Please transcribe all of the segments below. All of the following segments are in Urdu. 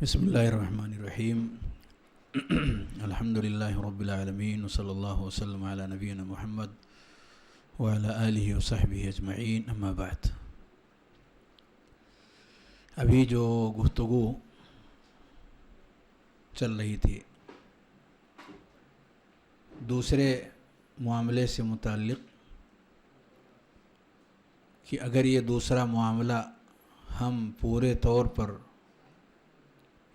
بسم اللہ الرحمن الرحیم الحمد للہ رب العالمین وصلی اللہ وسلم علی نبینا محمد وعلی آلہ وصحبہ اجمعین، اما بعد۔ ابھی جو گفتگو چل رہی تھی دوسرے معاملے سے متعلق کہ اگر یہ دوسرا معاملہ ہم پورے طور پر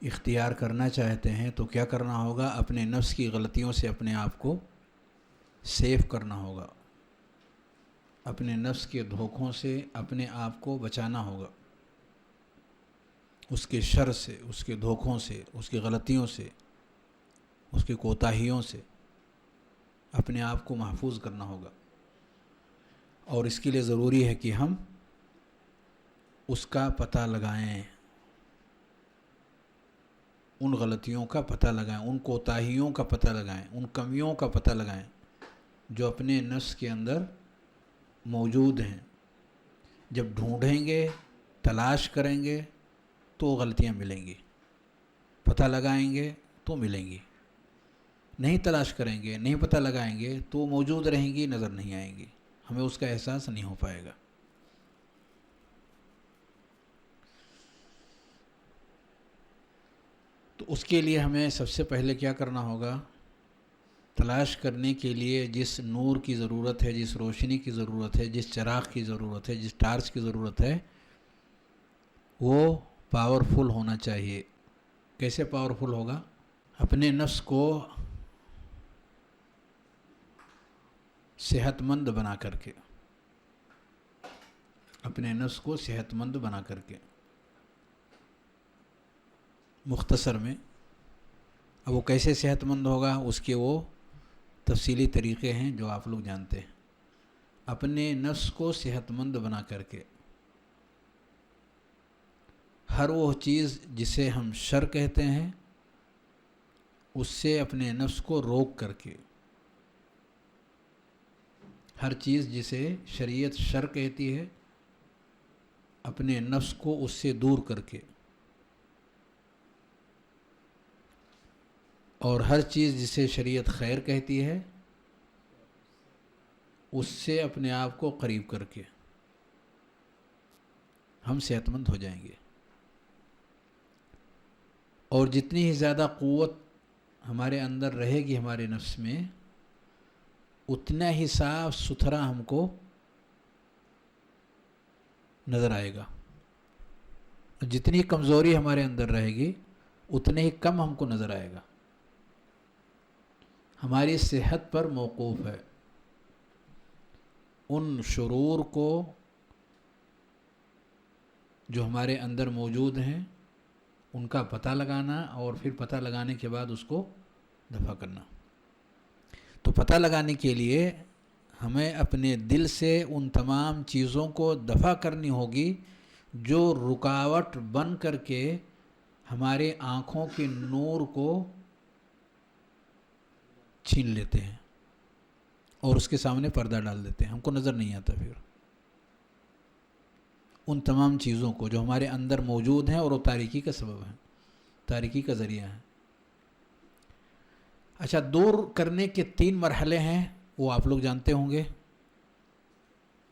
اختیار کرنا چاہتے ہیں تو کیا کرنا ہوگا؟ اپنے نفس کی غلطیوں سے اپنے آپ کو سیف کرنا ہوگا، اپنے نفس کے دھوکوں سے اپنے آپ کو بچانا ہوگا، اس کے شر سے، اس کے دھوکوں سے، اس کی غلطیوں سے، اس کی کوتاہیوں سے اپنے آپ کو محفوظ کرنا ہوگا۔ اور اس کے لیے ضروری ہے کہ ہم اس کا پتہ لگائیں، ان غلطیوں کا پتہ لگائیں، ان کوتاہیوں کا پتہ لگائیں، ان کمیوں کا پتہ لگائیں جو اپنے نفس کے اندر موجود ہیں۔ جب ڈھونڈیں گے، تلاش کریں گے تو غلطیاں ملیں گی، پتہ لگائیں گے تو ملیں گی، نہیں تلاش کریں گے، نہیں پتہ لگائیں گے تو موجود رہیں گی، نظر نہیں آئیں گی، ہمیں اس کا احساس نہیں ہو پائے گا۔ تو اس کے لیے ہمیں سب سے پہلے کیا کرنا ہوگا؟ تلاش کرنے کے لیے جس نور کی ضرورت ہے، جس روشنی کی ضرورت ہے، جس چراغ کی ضرورت ہے، جس ٹارچ کی ضرورت ہے، وہ پاورفل ہونا چاہیے۔ کیسے پاورفل ہوگا؟ اپنے نفس کو صحت مند بنا کر کے، اپنے نفس کو صحت مند بنا کر کے۔ مختصر میں اب وہ کیسے صحت مند ہوگا؟ اس کے وہ تفصیلی طریقے ہیں جو آپ لوگ جانتے ہیں۔ اپنے نفس کو صحت مند بنا کر کے، ہر وہ چیز جسے ہم شر کہتے ہیں اس سے اپنے نفس کو روک کر کے، ہر چیز جسے شریعت شر کہتی ہے اپنے نفس کو اس سے دور کر کے، اور ہر چیز جسے شریعت خیر کہتی ہے اس سے اپنے آپ کو قریب کر کے ہم صحت مند ہو جائیں گے۔ اور جتنی ہی زیادہ قوت ہمارے اندر رہے گی ہمارے نفس میں، اتنا ہی صاف ستھرا ہم کو نظر آئے گا۔ جتنی کمزوری ہمارے اندر رہے گی اتنے ہی کم ہم کو نظر آئے گا۔ ہماری صحت پر موقوف ہے ان شرور کو جو ہمارے اندر موجود ہیں ان کا پتہ لگانا، اور پھر پتہ لگانے کے بعد اس کو دفع کرنا۔ تو پتہ لگانے کے لیے ہمیں اپنے دل سے ان تمام چیزوں کو دفع کرنی ہوگی جو رکاوٹ بن کر کے ہمارے آنکھوں کے نور کو چھین لیتے ہیں اور اس کے سامنے پردہ ڈال دیتے ہیں، ہم کو نظر نہیں آتا۔ پھر ان تمام چیزوں کو جو ہمارے اندر موجود ہیں اور وہ تاریکی کا سبب ہیں، تاریکی کا ذریعہ ہیں۔ اچھا، دور کرنے کے 3 مرحلے ہیں، وہ آپ لوگ جانتے ہوں گے۔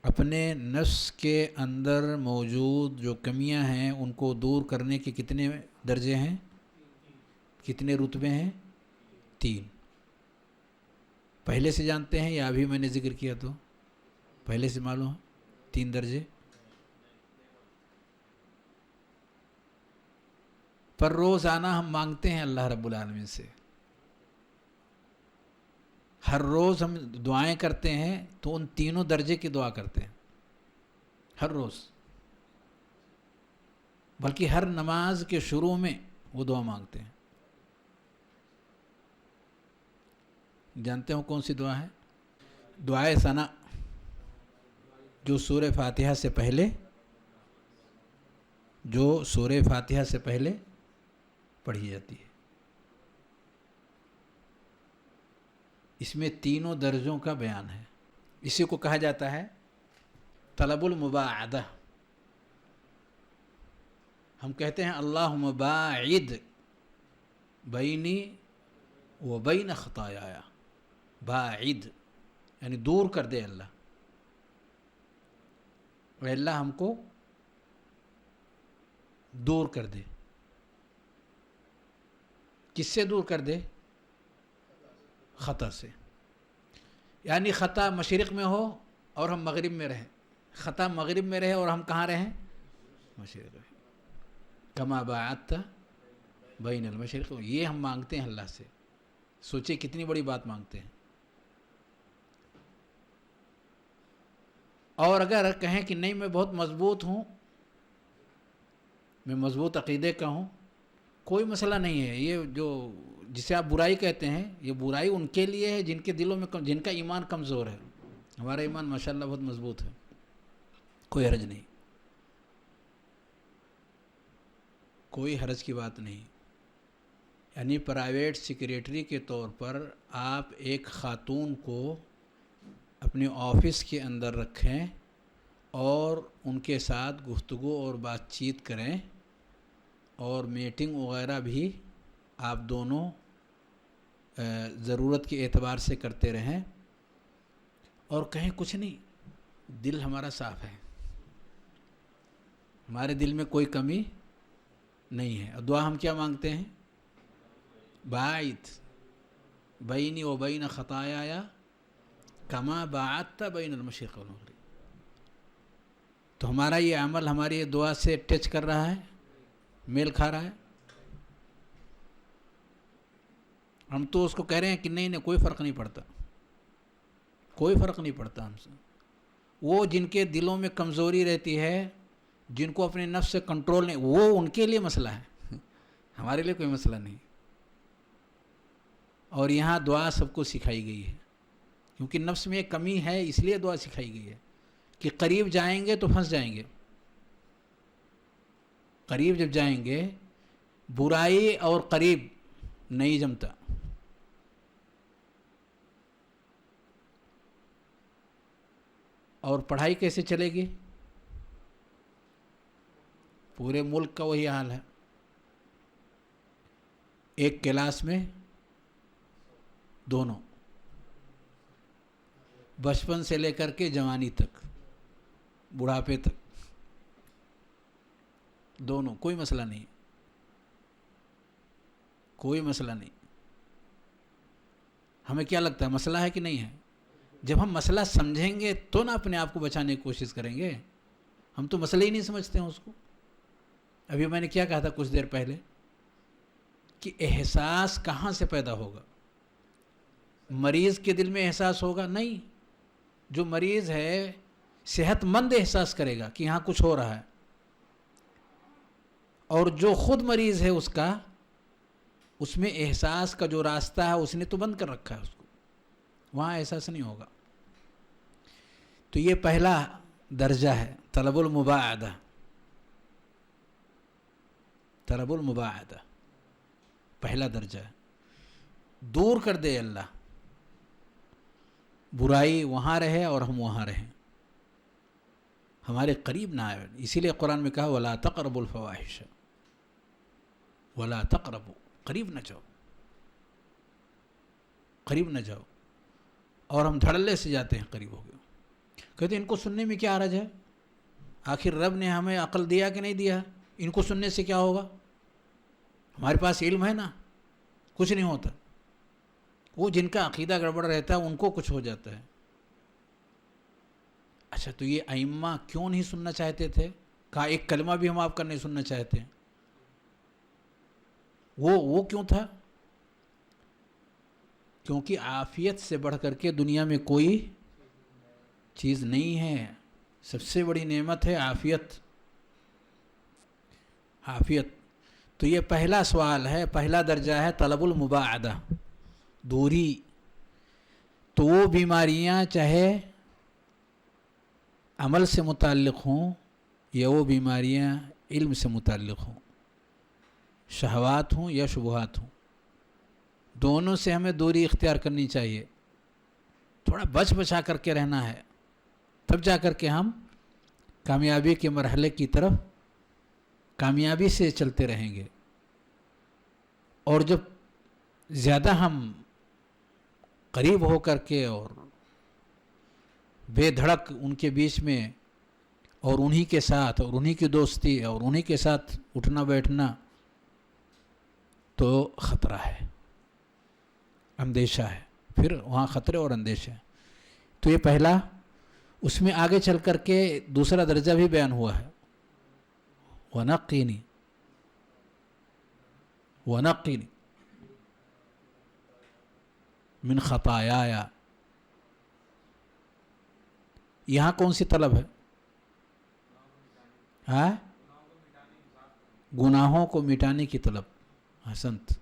اپنے نفس کے اندر موجود جو کمیاں ہیں ان کو دور کرنے کے کتنے درجے ہیں، کتنے رتبے ہیں؟ 3۔ پہلے سے جانتے ہیں یا ابھی میں نے ذکر کیا تو پہلے سے معلوم ہے؟ 3 درجے پر روزانہ ہم مانگتے ہیں اللہ رب العالمین سے۔ ہر روز ہم دعائیں کرتے ہیں تو ان 3 درجے کی دعا کرتے ہیں، ہر روز، بلکہ ہر نماز کے شروع میں وہ دعا مانگتے ہیں۔ جانتے ہو کون سی دعا ہے؟ دعائے ثنا، جو سورہ فاتحہ سے پہلے پڑھی جاتی ہے۔ اس میں 3 درجوں کا بیان ہے۔ اسی کو کہا جاتا ہے طلب المباعدہ۔ ہم کہتے ہیں اللہم باعد بینی و بین خطایا، باعد یعنی دور کر دے اللہ، اور اللہ ہم کو دور کر دے. کس سے دور کر دے؟ خطا سے. یعنی خطا مشرق میں ہو اور ہم مغرب میں رہیں، خطا مغرب میں رہے اور ہم کہاں رہیں؟ مشرق میں. کما باعدت بین المشرق، یہ ہم مانگتے ہیں اللہ سے. سوچے کتنی بڑی بات مانگتے ہیں. اور اگر کہیں کہ نہیں میں بہت مضبوط ہوں، میں مضبوط عقیدے کا ہوں، کوئی مسئلہ نہیں ہے. یہ جو جسے آپ برائی کہتے ہیں، یہ برائی ان کے لیے ہے جن کے دلوں میں جن کا ایمان کمزور ہے. ہمارا ایمان ماشاءاللہ بہت مضبوط ہے، کوئی حرج نہیں، کوئی حرج کی بات نہیں. یعنی پرائیویٹ سیکریٹری کے طور پر آپ ایک خاتون کو اپنے آفس کے اندر رکھیں اور ان کے ساتھ گفتگو اور بات چیت کریں، اور میٹنگ وغیرہ بھی آپ دونوں ضرورت کے اعتبار سے کرتے رہیں، اور کہیں کچھ نہیں، دل ہمارا صاف ہے، ہمارے دل میں کوئی کمی نہیں ہے. اور دعا ہم کیا مانگتے ہیں؟ باعد بینی و بین خطایا کما باعدت بین المشرق والمغرب. تو ہمارا یہ عمل ہماری یہ دعا سے ٹچ کر رہا ہے، میل کھا رہا ہے. ہم تو اس کو کہہ رہے ہیں کہ نہیں کوئی فرق نہیں پڑتا، کوئی فرق نہیں پڑتا ہم سے. وہ جن کے دلوں میں کمزوری رہتی ہے، جن کو اپنے نفس سے کنٹرول نہیں، وہ ان کے لیے مسئلہ ہے، ہمارے لیے کوئی مسئلہ نہیں. اور یہاں دعا سب کو سکھائی گئی ہے، کیونکہ نفس میں ایک کمی ہے، اس لیے دعا سکھائی گئی ہے کہ قریب جائیں گے تو پھنس جائیں گے. قریب جب جائیں گے، برائی اور قریب نہیں جمتا. اور پڑھائی کیسے چلے گی؟ پورے ملک کا وہی حال ہے. ایک کلاس میں دونوں، بچپن سے لے کر کے جوانی تک، بڑھاپے تک، دونوں، کوئی مسئلہ نہیں، کوئی مسئلہ نہیں. ہمیں کیا لگتا ہے مسئلہ ہے کہ نہیں ہے؟ جب ہم مسئلہ سمجھیں گے تو نہ اپنے آپ کو بچانے کی کوشش کریں گے. ہم تو مسئلہ ہی نہیں سمجھتے ہیں اس کو. ابھی میں نے کیا کہا تھا کچھ دیر پہلے کہ احساس کہاں سے پیدا ہوگا؟ مریض کے دل میں احساس ہوگا؟ نہیں. جو مریض ہے صحت مند احساس کرے گا کہ یہاں کچھ ہو رہا ہے، اور جو خود مریض ہے اس میں احساس کا جو راستہ ہے اس نے تو بند کر رکھا ہے، اس کو وہاں احساس نہیں ہوگا. تو یہ پہلا درجہ ہے، طلب المباعدہ. طلب المباعدہ پہلا درجہ ہے. دور کر دے اللہ، برائی وہاں رہے اور ہم وہاں رہیں، ہمارے قریب نہ آئے. اسی لیے قرآن میں کہا وَلَا تَقْرَبُوا الْفَوَاحِشَ، وَلَا تَقْرَبُوا، قریب نہ جاؤ، قریب نہ جاؤ. اور ہم دھڑلے سے جاتے ہیں، قریب ہو گئے. کہتے ہیں ان کو سننے میں کیا حرج ہے؟ آخر رب نے ہمیں عقل دیا کہ نہیں دیا؟ ان کو سننے سے کیا ہوگا؟ ہمارے پاس علم ہے نا، کچھ نہیں ہوتا. وہ جن کا عقیدہ گڑبڑ رہتا ہے ان کو کچھ ہو جاتا ہے. اچھا، تو یہ ائمہ کیوں نہیں سننا چاہتے تھے؟ کہا ایک کلمہ بھی ہم آپ کا نہیں سننا چاہتے ہیں. وہ کیوں تھا؟ کیونکہ عافیت سے بڑھ کر کے دنیا میں کوئی چیز نہیں ہے. سب سے بڑی نعمت ہے عافیت. عافیت. تو یہ پہلا سوال ہے، پہلا درجہ ہے طلب المباعدہ، دوری. تو وہ بیماریاں چاہے عمل سے متعلق ہوں یا وہ بیماریاں علم سے متعلق ہوں، شہوات ہوں یا شبہات ہوں، دونوں سے ہمیں دوری اختیار کرنی چاہیے. تھوڑا بچا کر کے رہنا ہے، تب جا کر کے ہم کامیابی کے مرحلے کی طرف کامیابی سے چلتے رہیں گے. اور جب زیادہ ہم قریب ہو کر کے اور بے دھڑک ان کے بیچ میں اور انہی کے ساتھ اور انہی کی دوستی اور انہی کے ساتھ اٹھنا بیٹھنا تو خطرہ ہے, اندیشہ ہے, پھر وہاں خطرے اور اندیشہ ہے. تو یہ پہلا. اس میں آگے چل کر کے دوسرا درجہ بھی بیان ہوا ہے, وَنَقِّنِي وَنَقِّنِي من خطایایا. یہاں کون سی طلب ہے؟ ہاں, گناہوں کو مٹانے کی طلب. حسنت.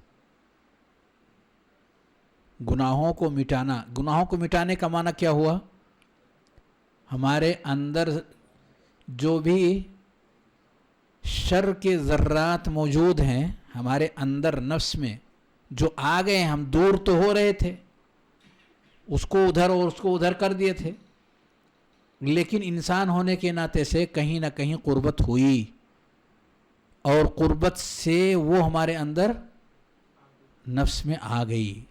گناہوں کو مٹانا. گناہوں کو مٹانے کا معنی کیا ہوا؟ ہمارے اندر جو بھی شر کے ذرات موجود ہیں ہمارے اندر نفس میں, جو آ گئے, ہم دور تو ہو رہے تھے, اس کو ادھر اور اس کو ادھر کر دیے تھے, لیکن انسان ہونے کے ناطے سے کہیں نہ کہیں قربت ہوئی, اور قربت سے وہ ہمارے اندر نفس میں آ گئی.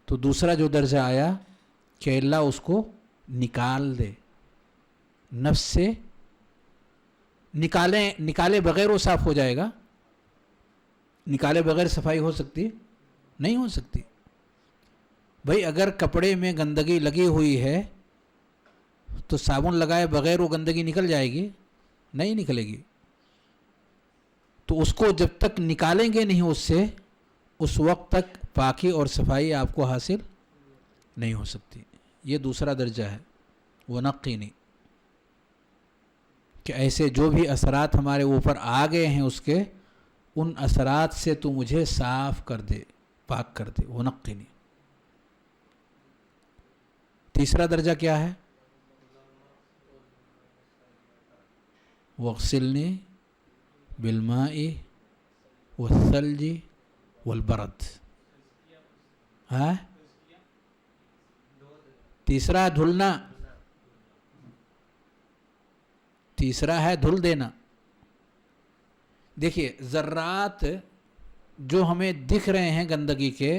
تو دوسرا جو درجہ آیا کہ اللہ اس کو نکال دے نفس سے. نکالے بغیر وہ صاف ہو جائے گا؟ نکالے بغیر صفائی ہو سکتی؟ نہیں ہو سکتی. بھئی اگر کپڑے میں گندگی لگی ہوئی ہے تو صابن لگائے بغیر وہ گندگی نکل جائے گی؟ نہیں نکلے گی. تو اس کو جب تک نکالیں گے نہیں اس سے, اس وقت تک پاکی اور صفائی آپ کو حاصل نہیں ہو سکتی. یہ دوسرا درجہ ہے, وَنَقِّنِي, کہ ایسے جو بھی اثرات ہمارے اوپر آ گئے ہیں اس کے, ان اثرات سے تو مجھے صاف کر دے, پاک کر دے. وَنَقِّنِي. تیسرا درجہ کیا ہے؟ وَاغْسِلْنِي بِالْمَاءِ وَالثَّلْجِ وَالْبَرَدِ. ہاں, تیسرا دھلنا, تیسرا ہے دھل دینا. دیکھیے ذرات جو ہمیں دکھ رہے ہیں گندگی کے,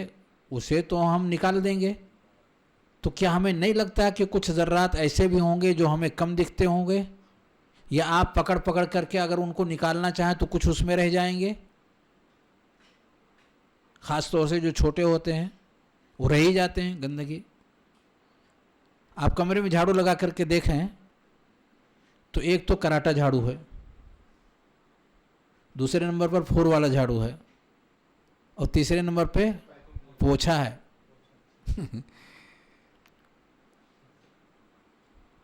اسے تو ہم نکال دیں گے. تو کیا ہمیں نہیں لگتا کہ کچھ ذرات ایسے بھی ہوں گے جو ہمیں کم دکھتے ہوں گے, یا آپ پکڑ کر کے اگر ان کو نکالنا چاہیں تو کچھ اس میں رہ جائیں گے؟ خاص طور سے جو چھوٹے ہوتے ہیں وہ رہ ہی جاتے ہیں گندگی. آپ کمرے میں جھاڑو لگا کر کے دیکھیں تو ایک تو کراٹا جھاڑو ہے, دوسرے نمبر پر پھور والا جھاڑو ہے, اور تیسرے نمبر پہ پوچھا ہے.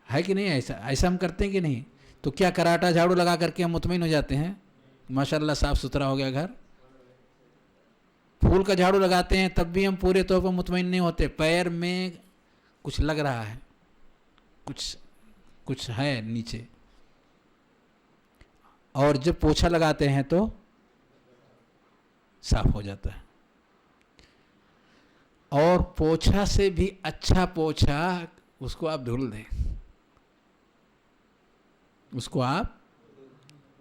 ہے کہ نہیں؟ ایسا ہم کرتے ہیں کہ نہیں؟ تو کیا کراٹا جھاڑو لگا کر کے ہم مطمئن ہو جاتے ہیں ماشاءاللہ صاف ستھرا ہو گیا گھر؟ پھول کا جھاڑو لگاتے ہیں تب بھی ہم پورے طور پر مطمئن نہیں ہوتے, پیر میں کچھ لگ رہا ہے, کچھ ہے نیچے. اور جب پوچھا لگاتے ہیں تو صاف ہو جاتا ہے. اور پوچھا سے بھی اچھا پوچھا اس کو آپ دھل دیں, اس کو آپ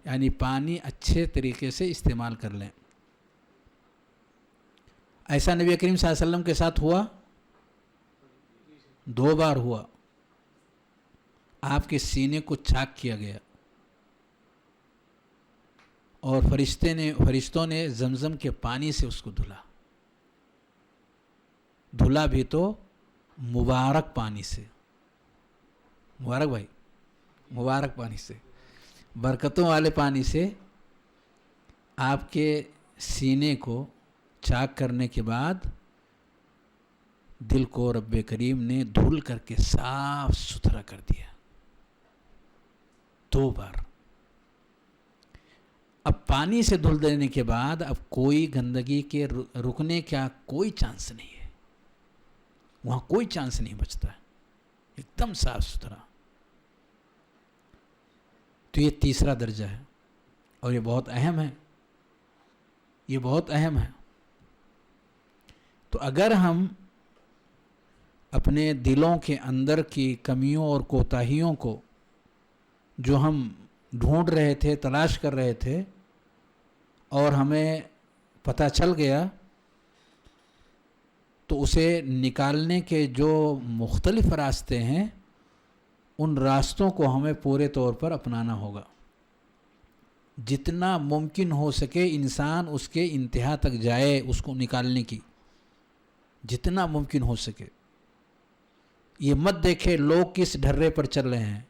یعنی پانی اچھے طریقے سے استعمال کر لیں. ایسا نبی کریم صلی اللہ علیہ وسلم کے ساتھ ہوا, 2 بار ہوا. آپ کے سینے کو چاک کیا گیا اور فرشتوں نے زمزم کے پانی سے اس کو دھلا. دھلا بھی تو مبارک پانی سے. مبارک بھائی, مبارک پانی سے, برکتوں والے پانی سے آپ کے سینے کو چاک کرنے کے بعد دل کو رب کریم نے دھل کر کے صاف ستھرا کر دیا 2 بار. اب پانی سے دھل دینے کے بعد اب کوئی گندگی کے رکنے کا کوئی چانس نہیں ہے, وہاں کوئی چانس نہیں بچتا ہے, ایک دم صاف ستھرا. تو یہ تیسرا درجہ ہے اور یہ بہت اہم ہے, یہ بہت اہم ہے. تو اگر ہم اپنے دلوں کے اندر کی کمیوں اور کوتاہیوں کو جو ہم ڈھونڈ رہے تھے، تلاش کر رہے تھے، اور ہمیں پتہ چل گیا، تو اسے نکالنے کے جو مختلف راستے ہیں ان راستوں کو ہمیں پورے طور پر اپنانا ہوگا. جتنا ممکن ہو سکے انسان اس کے انتہا تک جائے اس کو نکالنے کی، جتنا ممکن ہو سکے. یہ مت دیکھے لوگ کس ڈھرے پر چل رہے ہیں،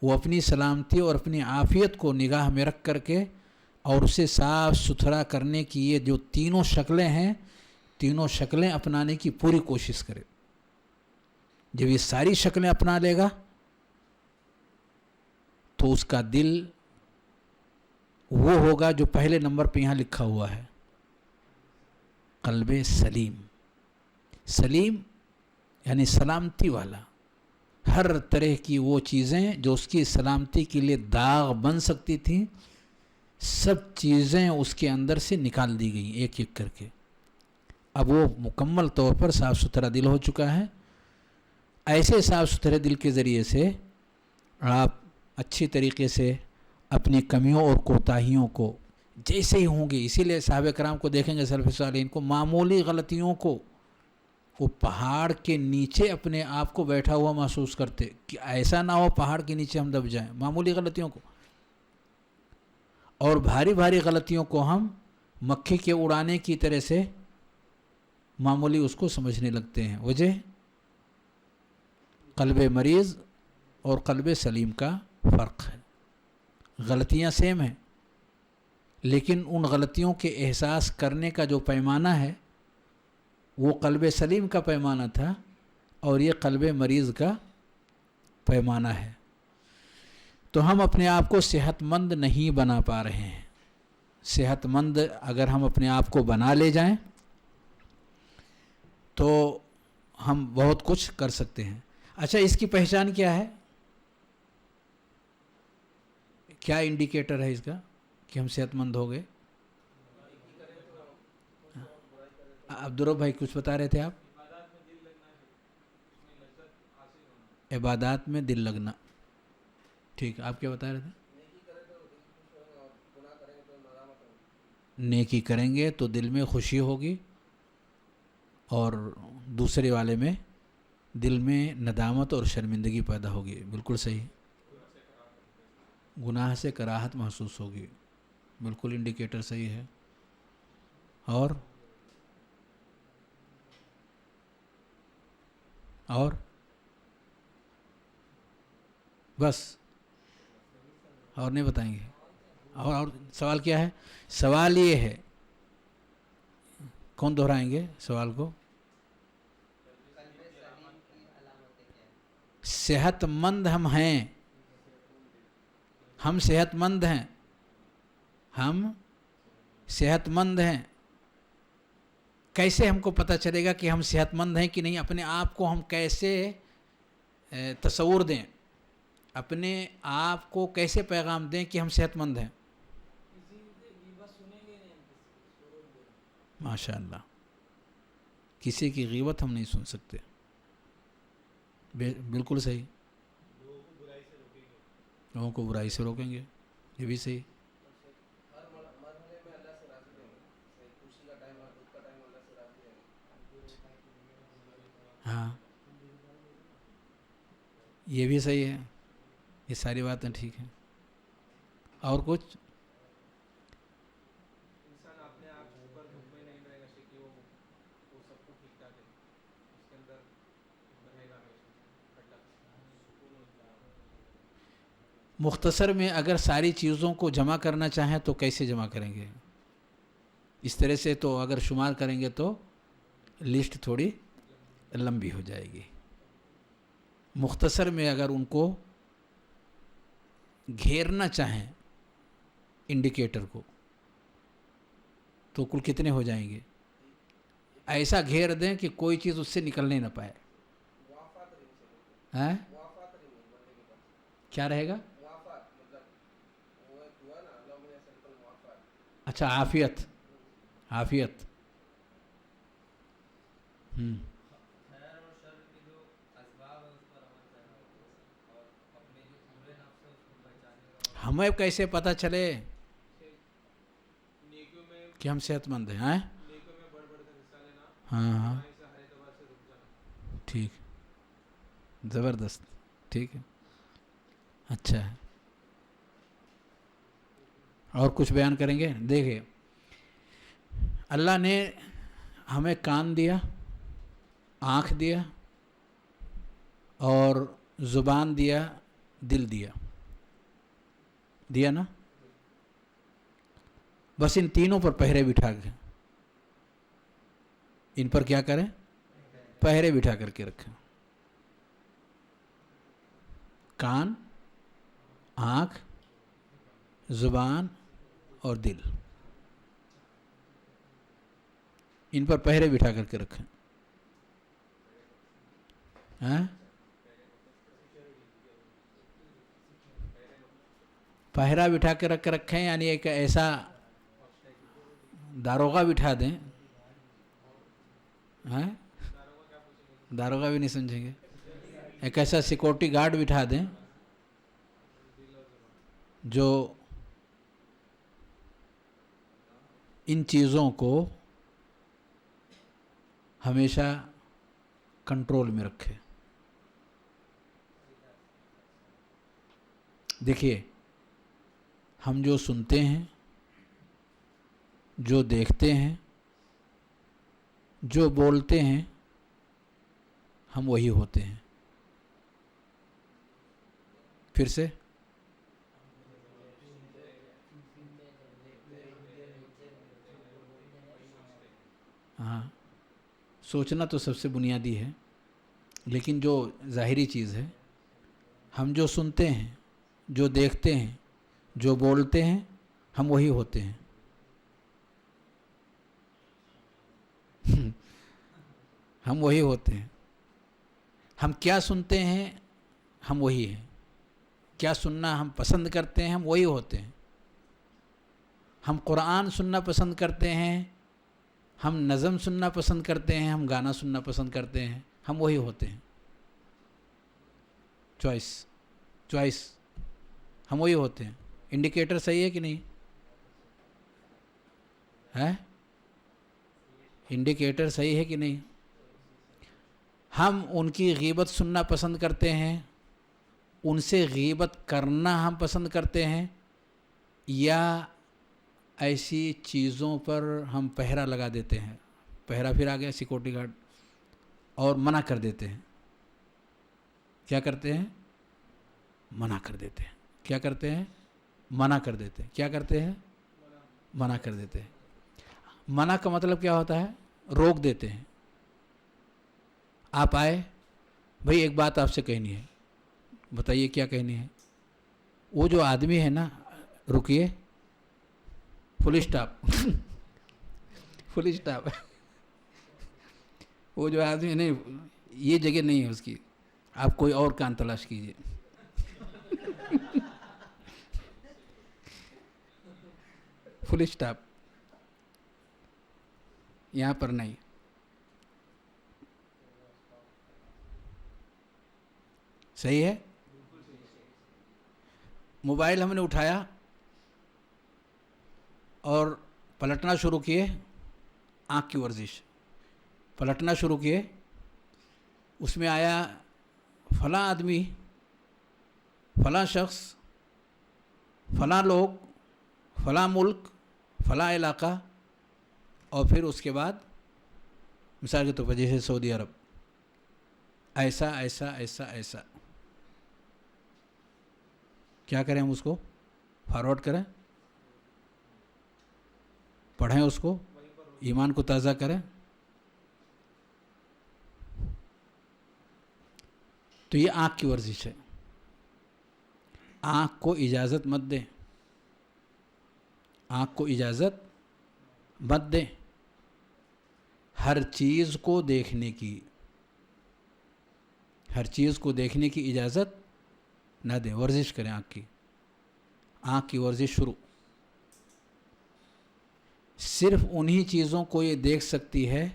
وہ اپنی سلامتی اور اپنی عافیت کو نگاہ میں رکھ کر کے اور اسے صاف ستھرا کرنے کی یہ جو تینوں شکلیں ہیں، تینوں شکلیں اپنانے کی پوری کوشش کرے. جب یہ ساری شکلیں اپنا لے گا تو اس کا دل وہ ہوگا جو پہلے نمبر پہ یہاں لکھا ہوا ہے، قلب سلیم. سلیم یعنی سلامتی والا. ہر طرح کی وہ چیزیں جو اس کی سلامتی کے لیے داغ بن سکتی تھیں، سب چیزیں اس کے اندر سے نکال دی گئیں ایک ایک کر کے. اب وہ مکمل طور پر صاف ستھرا دل ہو چکا ہے. ایسے صاف ستھرے دل کے ذریعے سے آپ اچھی طریقے سے اپنی کمیوں اور کوتاہیوں کو جیسے ہی ہوں گے، اسی لیے صحابہ کرام کو دیکھیں گے سلف صالحین کو، معمولی غلطیوں کو وہ پہاڑ کے نیچے اپنے آپ کو بیٹھا ہوا محسوس کرتے کہ ایسا نہ ہو پہاڑ کے نیچے ہم دب جائیں. معمولی غلطیوں کو اور بھاری بھاری غلطیوں کو ہم مکھی کے اڑانے کی طرح سے معمولی اس کو سمجھنے لگتے ہیں. وجہ قلب مریض اور قلب سلیم کا فرق ہے. غلطیاں سیم ہیں لیکن ان غلطیوں کے احساس کرنے کا جو پیمانہ ہے وہ قلب سلیم کا پیمانہ تھا اور یہ قلب مریض کا پیمانہ ہے. تو ہم اپنے آپ کو صحت مند نہیں بنا پا رہے ہیں. صحت مند اگر ہم اپنے آپ کو بنا لے جائیں تو ہم بہت کچھ کر سکتے ہیں. اچھا، اس کی پہچان کیا ہے؟ کیا انڈیکیٹر ہے اس کا کہ ہم صحت مند ہو گئے؟ عبدالرب بھائی کچھ بتا رہے تھے آپ؟ عبادات میں دل لگنا. ٹھیک، آپ کیا بتا رہے تھے؟ نیکی کریں گے تو دل میں خوشی ہوگی اور دوسرے والے میں دل میں ندامت اور شرمندگی پیدا ہوگی. بالکل صحیح. گناہ سے کراہت محسوس ہوگی. بالکل انڈیکیٹر صحیح ہے. اور بس اور نہیں بتائیں گے؟ اور سوال کیا ہے؟ سوال یہ ہے، کون دہرائیں گے سوال کو؟ صحت مند ہم ہیں، ہم صحت مند ہیں، ہم صحت مند ہیں. کیسے ہم کو پتہ چلے گا کہ ہم صحت مند ہیں کہ نہیں؟ اپنے آپ کو ہم کیسے تصور دیں، اپنے آپ کو کیسے پیغام دیں کہ ہم صحت مند ہیں؟ ماشاء اللہ، کسی کی غیبت ہم نہیں سن سکتے. بالکل صحیح. لوگوں کو برائی سے روکیں گے، یہ بھی صحیح. ہاں، یہ بھی صحیح ہے. یہ ساری باتیں ٹھیک ہیں. اور کچھ؟ مختصر میں اگر ساری چیزوں کو جمع کرنا چاہیں تو کیسے جمع کریں گے؟ اس طرح سے تو اگر شمار کریں گے تو لسٹ تھوڑی لمبی ہو جائے گی. مختصر میں اگر ان کو گھیرنا چاہیں انڈیکیٹر کو تو کل کتنے ہو جائیں گے؟ ایسا گھیر دیں کہ کوئی چیز اس سے نکلنے نہ پائے. کیا رہے گا؟ اچھا، عافیت. عافیت. ہمیں کیسے پتہ چلے کہ ہم صحت مند ہیں؟ ہاں ہاں ٹھیک، زبردست، ٹھیک ہے، اچھا ہے. اور کچھ بیان کریں گے؟ دیکھیں، اللہ نے ہمیں کان دیا، آنکھ دیا، اور زبان دیا، دل دیا نا. بس ان تینوں پر پہرے بٹھا کے، ان پر کیا کریں؟ پہرے بٹھا کر کے رکھیں. کان، آنکھ، زبان اور دل، ان پر پہرے بٹھا کر کے رکھیں. پہرا بٹھا کے رکھیں یعنی ایک ایسا داروغہ بٹھا دیں. داروغہ بھی نہیں سمجھیں گے. ایک ایسا سیکورٹی گارڈ بٹھا دیں جو ان چیزوں کو ہمیشہ کنٹرول میں رکھے. دیکھیے، ہم جو سنتے ہیں، جو دیکھتے ہیں، جو بولتے ہیں، ہم وہی ہوتے ہیں. پھر سے ہاں، سوچنا تو سب سے بنیادی ہے، لیکن جو ظاہری چیز ہے، ہم جو سنتے ہیں، جو دیکھتے ہیں، جو بولتے ہیں، ہم وہی ہوتے ہیں. ہم وہی ہوتے ہیں. ہم کیا سنتے ہیں، ہم وہی ہیں. کیا سننا ہم پسند کرتے ہیں، ہم وہی ہوتے ہیں. ہم قرآن سننا پسند کرتے ہیں، ہم نظم سننا پسند کرتے ہیں، ہم گانا سننا پسند کرتے ہیں، ہم وہی ہوتے ہیں. چوائس ہم وہی ہوتے ہیں. انڈیکیٹر صحیح ہے کہ نہیں ہے؟ انڈیکیٹر صحیح ہے کہ نہیں؟ ہم ان کی غیبت سننا پسند کرتے ہیں، ان سے غیبت کرنا ہم پسند کرتے ہیں، یا ایسی چیزوں پر ہم پہرا لگا دیتے ہیں. پہرا پھر آ گیا سیکورٹی گارڈ، اور منع کر دیتے ہیں. کیا کرتے ہیں؟ منع کر دیتے ہیں. کیا کرتے ہیں؟ منع کر دیتے ہیں. کیا کرتے ہیں؟ منع کر دیتے ہیں. منع کا مطلب کیا ہوتا ہے؟ روک دیتے ہیں. آپ آئے، بھئی ایک بات آپ سے کہنی ہے. بتائیے کیا کہنی ہے؟ وہ جو آدمی ہے نا، رکیے، فل اسٹاپ. Full stop. وہ جو آدمی ہے، نہیں، یہ جگہ نہیں ہے اس کی، آپ کوئی اور کان تلاش کیجیے. فل اسٹاپ، یہاں پر نہیں. صحیح ہے؟ موبائل ہم نے اٹھایا اور پلٹنا شروع کیے، آنکھ کی ورزش، پلٹنا شروع کیے، اس میں آیا فلاں آدمی، فلاں شخص، فلاں لوگ، فلاں ملک، فلاں علاقہ، اور پھر اس کے بعد مثال کے طور پر جیسے سعودی عرب، ایسا ایسا ایسا ایسا. کیا کریں ہم؟ اس کو فارورڈ کریں، پڑھیں، اس کو ایمان کو تازہ کریں. تو یہ آنکھ کی ورزش ہے. آنکھ کو اجازت مت دیں، آنکھ کو اجازت مت دیں ہر چیز کو دیکھنے کی. ہر چیز کو دیکھنے کی اجازت نہ دیں. ورزش کریں آنکھ کی. آنکھ کی ورزش شروع. صرف انہی چیزوں کو یہ دیکھ سکتی ہے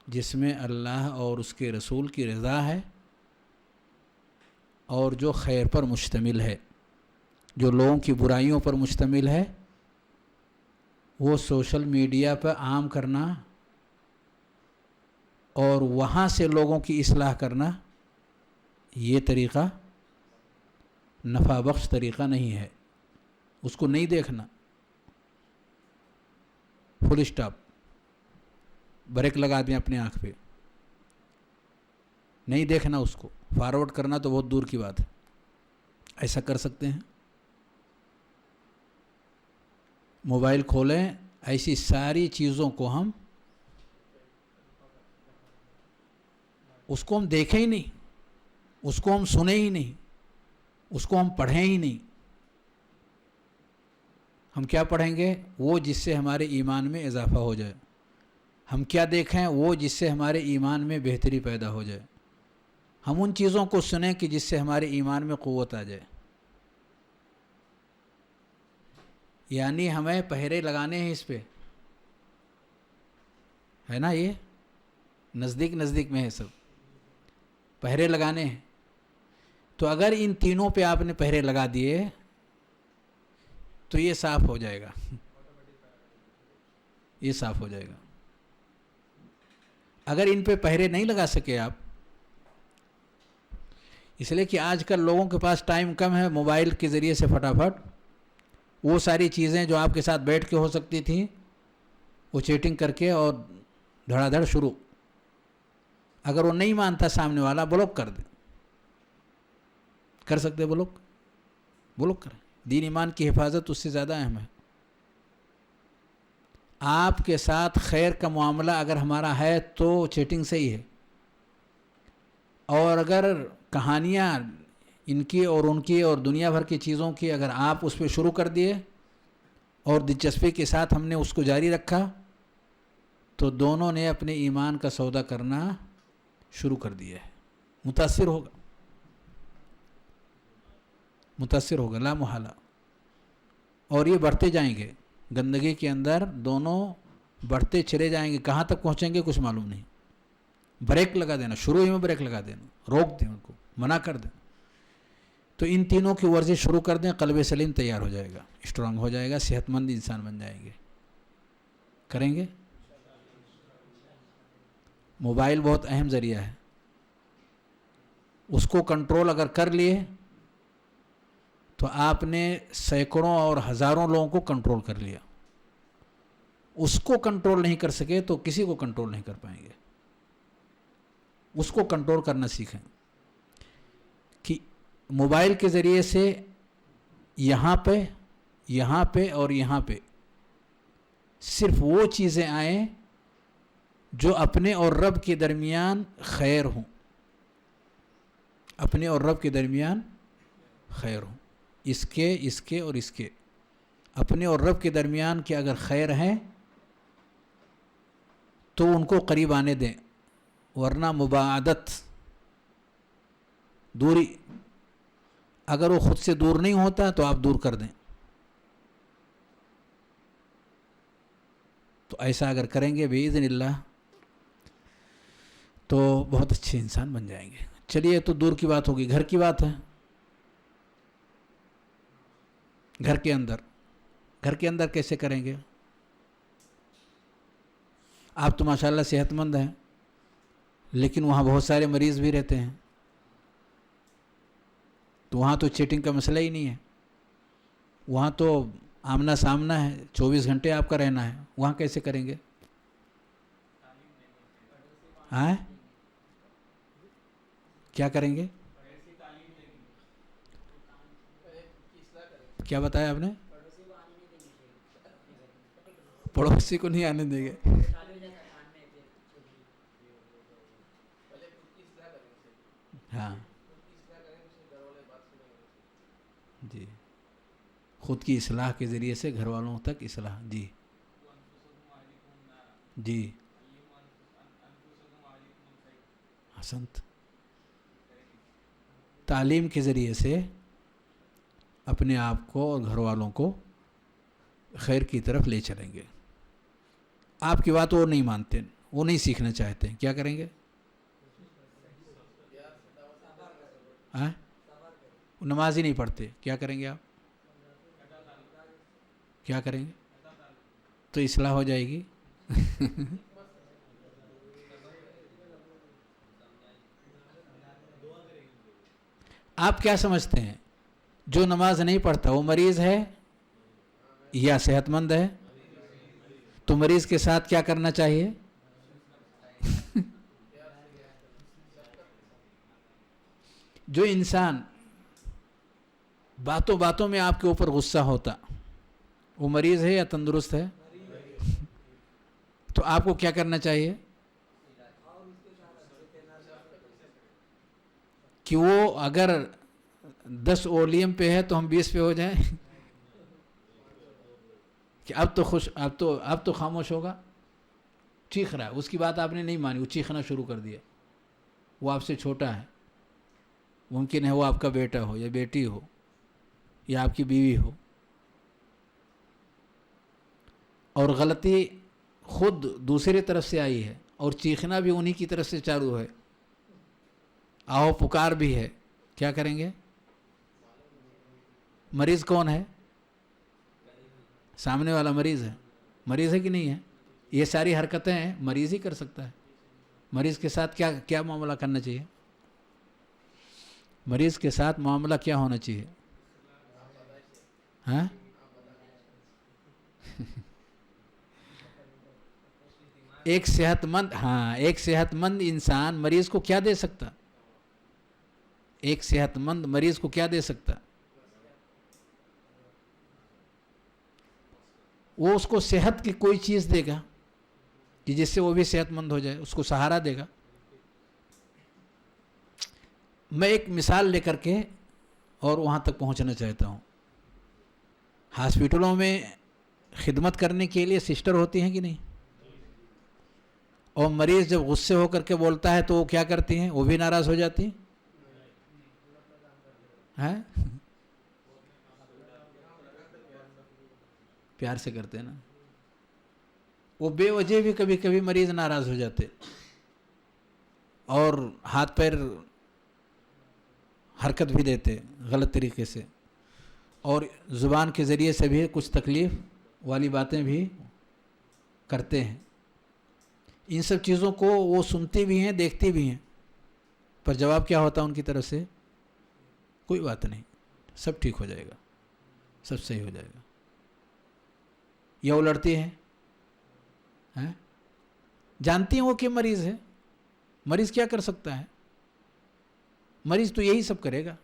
جس میں اللہ اور اس کے رسول کی رضا ہے اور جو خیر پر مشتمل ہے. جو لوگوں کی برائیوں پر مشتمل ہے، وہ سوشل میڈیا پر عام کرنا اور وہاں سے لوگوں کی اصلاح کرنا، یہ طریقہ نفع بخش طریقہ نہیں ہے. اس کو نہیں دیکھنا، فل اسٹاپ، بریک لگا دیں اپنے آنکھ پہ، نہیں دیکھنا اس کو. فارورڈ کرنا تو بہت دور کی بات ہے. ایسا کر سکتے ہیں؟ موبائل کھولیں، ایسی ساری چیزوں کو ہم اس کو ہم دیکھیں ہی نہیں، اس کو ہم سنیں ہی نہیں، اس کو ہم پڑھیں ہی نہیں. ہم کیا پڑھیں گے؟ وہ جس سے ہمارے ایمان میں اضافہ ہو جائے. ہم کیا دیکھیں؟ وہ جس سے ہمارے ایمان میں بہتری پیدا ہو جائے. ہم ان چیزوں کو سنیں کہ جس سے ہمارے ایمان میں قوت آ جائے. یعنی ہمیں پہرے لگانے ہیں اس پہ، ہے نا؟ یہ نزدیک نزدیک میں ہے، سب پہرے لگانے ہیں. تو اگر ان تینوں پہ آپ نے پہرے لگا دیے تو یہ صاف ہو جائے گا، یہ صاف ہو جائے گا. اگر ان پہ پہرے نہیں لگا سکے آپ، اس لیے کہ آج کل لوگوں کے پاس ٹائم کم ہے، موبائل کے ذریعے سے فٹافٹ وہ ساری چیزیں جو آپ کے ساتھ بیٹھ کے ہو سکتی تھیں، وہ چیٹنگ کر کے اور دھڑا دھڑ شروع. اگر وہ نہیں مانتا سامنے والا، بلاک کر دیں. کر سکتے بلاک کریں. دین ایمان کی حفاظت اس سے زیادہ اہم ہے. آپ کے ساتھ خیر کا معاملہ اگر ہمارا ہے تو چیٹنگ سے ہی ہے، اور اگر کہانیاں ان کی اور ان کی اور دنیا بھر کی چیزوں کی اگر آپ اس پہ شروع کر دیے اور دلچسپی کے ساتھ ہم نے اس کو جاری رکھا، تو دونوں نے اپنے ایمان کا سودا کرنا شروع کر دیا ہے. متاثر ہوگا لا محالہ. اور یہ بڑھتے جائیں گے، گندگی کے اندر دونوں بڑھتے چلے جائیں گے. کہاں تک پہنچیں گے کچھ معلوم نہیں. بریک لگا دینا، شروع ہی میں بریک لگا دینا، روک دیں ان کو، منع کر دیں. تو ان تینوں کی ورزش شروع کر دیں، قلب سلیم تیار ہو جائے گا، اسٹرانگ ہو جائے گا، صحت مند انسان بن جائیں گے. کریں گے؟ موبائل بہت اہم ذریعہ ہے. اس کو کنٹرول اگر کر لیے تو آپ نے سینکڑوں اور ہزاروں لوگوں کو کنٹرول کر لیا. اس کو کنٹرول نہیں کر سکے تو کسی کو کنٹرول نہیں کر پائیں گے. اس کو کنٹرول کرنا سیکھیں کہ موبائل کے ذریعے سے یہاں پہ اور یہاں پہ صرف وہ چیزیں آئیں جو اپنے اور رب کے درمیان خیر ہوں، اپنے اور رب کے درمیان خیر ہوں. اس کے اور اس کے اپنے اور رب کے درمیان کے اگر خیر ہیں تو ان کو قریب آنے دیں، ورنہ مباعدت، دوری، اگر وہ خود سے دور نہیں ہوتا تو آپ دور کر دیں. تو ایسا اگر کریں گے باذن اللہ تو بہت اچھے انسان بن جائیں گے. چلیے، تو دور کی بات ہوگی. گھر کی بات ہے. گھر کے اندر کیسے کریں گے؟ آپ تو ماشاءاللہ صحت مند ہیں، لیکن وہاں بہت سارے مریض بھی رہتے ہیں. تو وہاں تو چیٹنگ کا مسئلہ ہی نہیں ہے. وہاں تو آمنا سامنا ہے، 24 گھنٹے آپ کا رہنا ہے. وہاں کیسے کریں گے؟ ہاں، کیا کریں گے؟ کیا بتایا آپ نے؟ پڑوسی کو نہیں آنے دیں گے. ہاں جی، خود کی اصلاح کے ذریعے سے گھر والوں تک اصلاح. جی جی، حسنت. تعلیم کے ذریعے سے اپنے آپ کو اور گھر والوں کو خیر کی طرف لے چلیں گے. آپ کی بات وہ نہیں مانتے، وہ نہیں سیکھنا چاہتے، کیا کریں گے؟ نماز ہی نہیں پڑھتے، کیا کریں گے آپ؟ کیا کریں گے؟ تو اصلاح ہو جائے گی. آپ کیا سمجھتے ہیں جو نماز نہیں پڑھتا وہ مریض ہے یا صحت مند ہے؟ تو مریض کے ساتھ کیا کرنا چاہیے؟ جو انسان باتوں باتوں میں آپ کے اوپر غصہ ہوتا وہ مریض ہے یا تندرست ہے؟ تو آپ کو کیا کرنا چاہیے کہ وہ اگر 10 اولیم پہ ہے تو ہم 20 پہ ہو جائیں کہ اب تو خاموش ہوگا. چیخ رہا ہے، اس کی بات آپ نے نہیں مانی، وہ چیخنا شروع کر دیا. وہ آپ سے چھوٹا ہے، ممکن ہے وہ آپ کا بیٹا ہو یا بیٹی ہو یا آپ کی بیوی ہو، اور غلطی خود دوسری طرف سے آئی ہے اور چیخنا بھی انہی کی طرف سے چالو ہے، آہو پکار بھی ہے. کیا کریں گے؟ مریض کون ہے؟ سامنے والا مریض ہے. مریض ہے کہ نہیں ہے؟ یہ ساری حرکتیں مریض ہی کر سکتا ہے. مریض کے ساتھ کیا معاملہ کرنا چاہیے؟ مریض کے ساتھ معاملہ کیا ہونا چاہیے؟ ہاں؟ ایک صحت مند انسان مریض کو کیا دے سکتا؟ ایک صحت مند مریض کو کیا دے سکتا؟ وہ اس کو صحت کی کوئی چیز دے گا کہ جس سے وہ بھی صحت مند ہو جائے، اس کو سہارا دے گا. میں ایک مثال لے کر کے اور وہاں تک پہنچنا چاہتا ہوں. ہاسپٹلوں میں خدمت کرنے کے لیے سسٹر ہوتی ہیں کہ نہیں؟ اور مریض جب غصے ہو کر کے بولتا ہے تو وہ کیا کرتی ہیں؟ وہ بھی ناراض ہو جاتی ہیں. پیار سے کرتے ہیں نا. وہ بے وجہ بھی کبھی کبھی مریض ناراض ہو جاتے اور ہاتھ پیر حرکت بھی دیتے غلط طریقے سے، اور زبان کے ذریعے سے بھی کچھ تکلیف والی باتیں بھی کرتے ہیں. ان سب چیزوں کو وہ سنتی بھی ہیں، دیکھتی بھی ہیں، پر جواب کیا ہوتا ہے ان کی طرف سے؟ کوئی بات نہیں، سب ٹھیک ہو جائے گا، سب صحیح ہو جائے گا. یا وہ لڑتی ہیں، جانتی ہیں وہ کہ مریض ہے. مریض کیا کر سکتا ہے؟ مریض تو یہی سب کرے گا.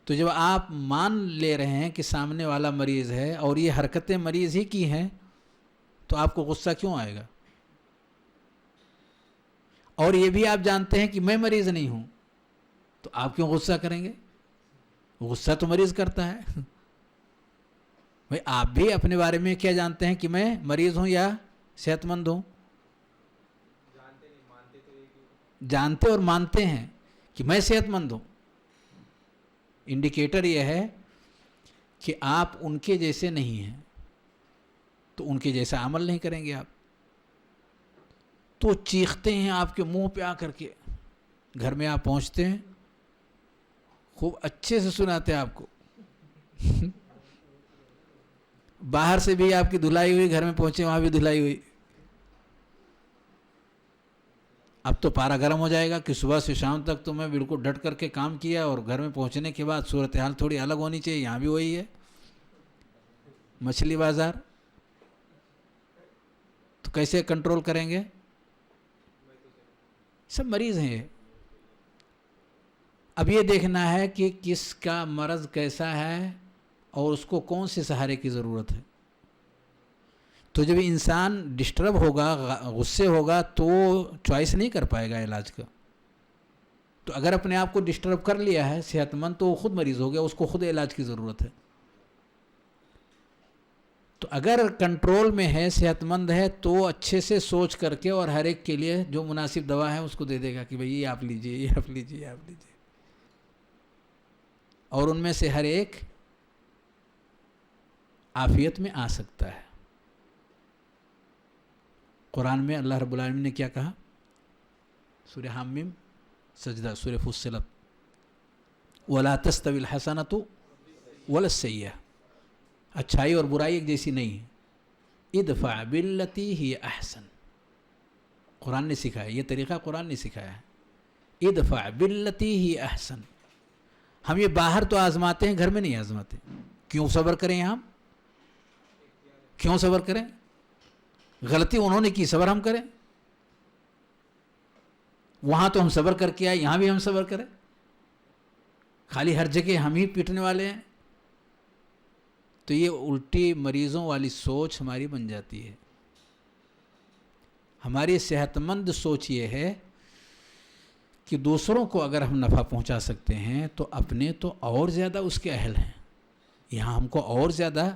تو جب آپ مان لے رہے ہیں کہ سامنے والا مریض ہے اور یہ حرکتیں مریض ہی کی ہیں تو آپ کو غصہ کیوں آئے گا؟ اور یہ بھی آپ جانتے ہیں کہ میں مریض نہیں ہوں تو آپ کیوں غصہ کریں گے؟ غصہ تو مریض کرتا ہے. بھائی آپ بھی اپنے بارے میں کیا جانتے ہیں کہ میں مریض ہوں یا صحت مند ہوں؟ جانتے اور مانتے ہیں کہ میں صحت مند ہوں. انڈیکیٹر یہ ہے کہ آپ ان کے جیسے نہیں ہیں تو ان کے جیسا عمل نہیں کریں گے آپ. تو چیختے ہیں آپ کے منہ پہ آ کر کے، گھر میں آپ پہنچتے ہیں خوب اچھے سے سناتے ہیں آپ کو. باہر سے بھی آپ کی دھلائی ہوئی، گھر میں پہنچے وہاں بھی دھلائی ہوئی. اب تو پارا گرم ہو جائے گا کہ صبح سے شام تک تو میں بالکل ڈٹ کر کے کام کیا اور گھر میں پہنچنے کے بعد صورتحال تھوڑی الگ ہونی چاہیے. یہاں بھی وہی ہے، مچھلی بازار. تو کیسے کنٹرول کریں گے؟ سب مریض ہیں یہ. اب یہ دیکھنا ہے کہ کس کا مرض کیسا ہے اور اس کو کون سے سہارے کی ضرورت ہے. تو جب انسان ڈسٹرب ہوگا، غصے ہوگا، تو چوائس نہیں کر پائے گا علاج کا. تو اگر اپنے آپ کو ڈسٹرب کر لیا ہے صحت مند تو وہ خود مریض ہو گیا، اس کو خود علاج کی ضرورت ہے. تو اگر کنٹرول میں ہے، صحت مند ہے، تو اچھے سے سوچ کر کے اور ہر ایک کے لیے جو مناسب دوا ہے اس کو دے دے گا کہ بھئی یہ آپ لیجئے، یہ آپ لیجئے، یہ آپ لیجئے. اور ان میں سے ہر ایک عافیت میں آ سکتا ہے. قرآن میں اللہ رب العالمین نے کیا کہا؟ سورہ حامیم سجدہ، سورہ فصلت، وَلَا تَسْتَوِي الْحَسَنَةُ وَلَا السَّيِّئَةُ. اچھائی اور برائی ایک جیسی نہیں ہے. ادفع باللتی ہی احسن، قرآن نے سکھایا، یہ طریقہ قرآن نے سکھایا ہے. ادفع باللتی ہی احسن. ہم یہ باہر تو آزماتے ہیں، گھر میں نہیں آزماتے. کیوں صبر کریں؟ ہم کیوں صبر کریں؟ غلطی انہوں نے کی، صبر ہم کریں؟ وہاں تو ہم صبر کر کے آئے، یہاں بھی ہم صبر کریں؟ خالی ہر جگہ ہم ہی پیٹنے والے ہیں. تو یہ الٹی مریضوں والی سوچ ہماری بن جاتی ہے. ہماری صحت مند سوچ یہ ہے کہ دوسروں کو اگر ہم نفع پہنچا سکتے ہیں تو اپنے تو اور زیادہ اس کے اہل ہیں. یہاں ہم کو اور زیادہ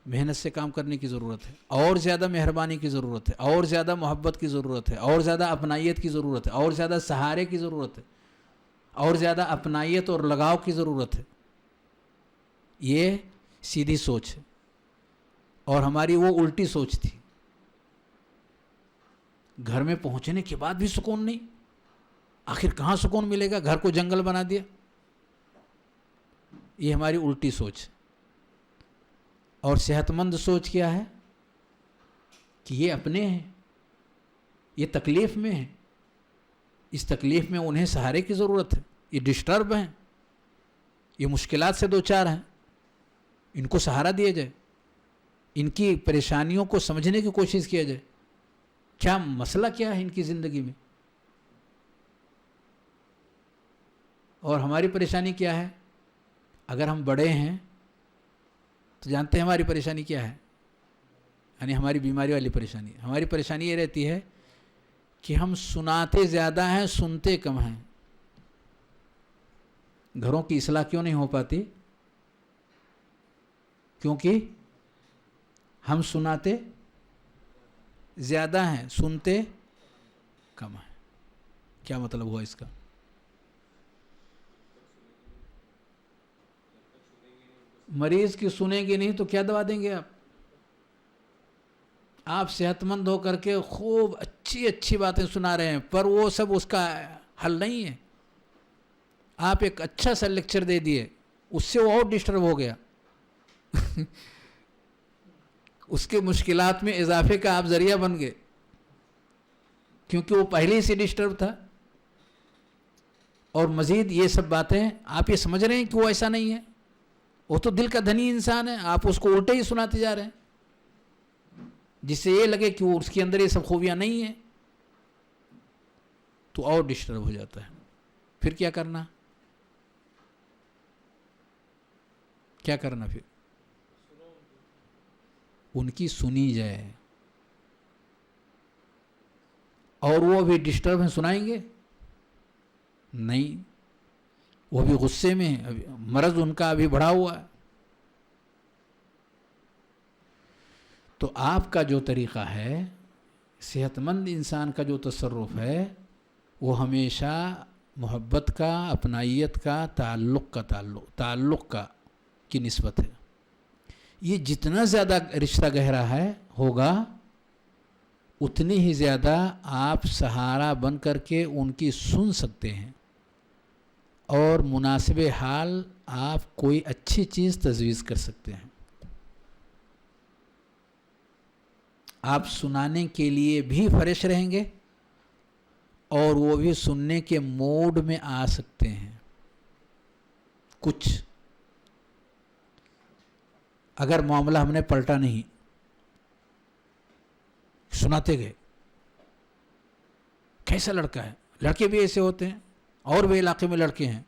محنت سے کام کرنے کی ضرورت ہے، اور زیادہ مہربانی کی ضرورت ہے، اور زیادہ محبت کی ضرورت ہے، اور زیادہ اپنائیت کی ضرورت ہے، اور زیادہ سہارے کی ضرورت ہے، اور زیادہ اپنائیت اور لگاؤ کی ضرورت ہے. یہ سیدھی سوچ ہے، اور ہماری وہ الٹی سوچ تھی. گھر میں پہنچنے کے بعد بھی سکون نہیں. آخر کہاں سکون ملے گا؟ گھر کو جنگل بنا دیا. یہ ہماری الٹی سوچ. اور صحت مند سوچ کیا ہے کہ یہ اپنے ہیں، یہ تکلیف میں ہیں، اس تکلیف میں انہیں سہارے کی ضرورت ہے، یہ ڈسٹرب ہیں، یہ مشکلات سے دوچار ہیں، ان کو سہارا دیا جائے، ان کی پریشانیوں کو سمجھنے کی کوشش کیا جائے. کیا مسئلہ کیا ہے ان کی زندگی میں؟ اور ہماری پریشانی کیا ہے؟ اگر ہم بڑے ہیں تو جانتے ہیں ہماری پریشانی کیا ہے، یعنی ہماری بیماری والی پریشانی. ہماری پریشانی یہ رہتی ہے کہ ہم سناتے زیادہ ہیں، سنتے کم ہیں. گھروں کی اصلاح کیوں نہیں ہو پاتی؟ کیونکہ ہم سناتے زیادہ ہیں، سنتے کم ہیں. کیا مطلب ہوا اس کا؟ مریض کی سنیں گے نہیں تو کیا دوا دیں گے آپ؟ آپ صحت مند ہو کر کے خوب اچھی اچھی باتیں سنا رہے ہیں، پر وہ سب اس کا حل نہیں ہے. آپ ایک اچھا سا لیکچر دے دیے، اس سے وہ اور ڈسٹرب ہو گیا. اس کے مشکلات میں اضافے کا آپ ذریعہ بن گئے، کیونکہ وہ پہلے ہی سے ڈسٹرب تھا. اور مزید یہ سب باتیں آپ یہ سمجھ رہے ہیں کہ وہ ایسا نہیں ہے، وہ تو دل کا دھنی انسان ہے، آپ اس کو الٹے ہی سناتے جا رہے ہیں جس سے یہ لگے کہ وہ اس کے اندر یہ سب خوبیاں نہیں ہیں، تو اور ڈسٹرب ہو جاتا ہے. پھر کیا کرنا؟ کیا کرنا پھر؟ ان کی سنی جائے. اور وہ بھی ڈسٹرب ہیں، سنائیں گے نہیں، وہ بھی غصے میں ہیں، مرض ان کا ابھی بڑھا ہوا ہے. تو آپ کا جو طریقہ ہے، صحت مند انسان کا جو تصرف ہے، وہ ہمیشہ محبت کا، اپنائیت کا، تعلق کا کی نسبت ہے. یہ جتنا زیادہ رشتہ گہرا ہے ہوگا، اتنی ہی زیادہ آپ سہارا بن کر کے ان کی سن سکتے ہیں، اور مناسب حال آپ کوئی اچھی چیز تجویز کر سکتے ہیں. آپ سنانے کے لیے بھی فریش رہیں گے، اور وہ بھی سننے کے موڈ میں آ سکتے ہیں. کچھ اگر معاملہ ہم نے پلٹا نہیں، سناتے گئے، کیسا لڑکا ہے، لڑکے بھی ایسے ہوتے ہیں، اور بھی علاقے میں لڑکے ہیں،